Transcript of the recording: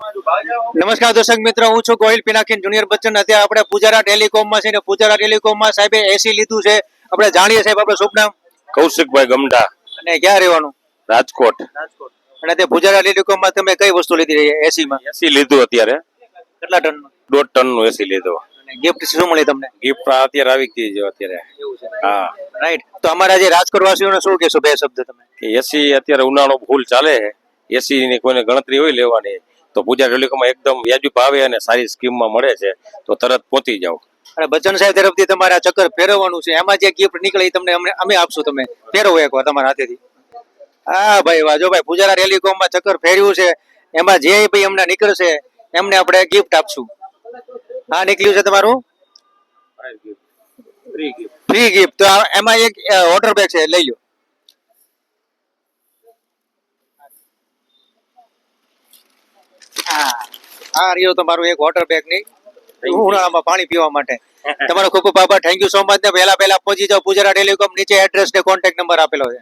નમસ્કાર દર્શક મિત્રો, હું છું ગોહિલ પિનાકીન જુનિયર બચ્ચન. અત્યારે આપણે પૂજારા ટેલિકોમમાં છે ને પૂજારા ટેલિકોમમાં સાહેબે એસી લીધું છે. આપણે જાણીએ સાહેબ આપણું શુભ નામ કૌશિકભાઈ ગમઢા, અને ક્યાં રહેવાનું? રાજકોટ. અને તે પૂજારા ટેલિકોમમાં તમે કઈ વસ્તુ લીધી એસી માં? એસી લીધું અત્યારે, કેટલા ટન? 1.5 ટનનું એસી લીધું. અને ગિફ્ટ શું મળી તમને? ગિફ્ટ અત્યારે આવી ગઈ છે અત્યારે. હા, રાઈટ. તો અમારા જે રાજકોટ વાસીઓને શું કહેશો બે શબ્દ તમે? એસી અત્યારે ઉનાળો ફૂલ ચાલે છે. એસી ની કોઈને ગણતરી હોય લેવાની તો પૂજા ટેલિકોમમાં એકદમ વ્યાજબી ભાવે અને સારી સ્કીમમાં મળે છે, તો તરત પહોંચી જાઓ. અને બચ્ચન સાહેબ તરફથી તમારે આ ચક્કર ફેરવવાનું છે, એમાં જે ગિફ્ટ નીકળે એ તમને અમે આપશું. તમે ફેરવો એકવાર તમારા હાથેથી. હા ભાઈ વાહ, જો ભાઈ પૂજારા ટેલિકોમમાં ચક્કર ફેરવ્યું છે, એમાં જે ભાઈ અમને નીકળશે એમને આપણે ગિફ્ટ આપશું. હા, નીકળ્યું છે તમારું ફ્રી ગિફ્ટ. તો એમાં એક વોટર બેગ છે, લઈ લો. હા રહ્યો તમારું એક વોટર બેગ ની ઉનાળામાં પાણી પીવા માટે. તમારો ખૂબ ખૂબ આભાર. Thank you so much. ને પહેલા પહોંચી જાઓ પૂજારા ટેલિકોમ. નીચે એડ્રેસ ને કોન્ટેક્ટ નંબર આપેલો છે.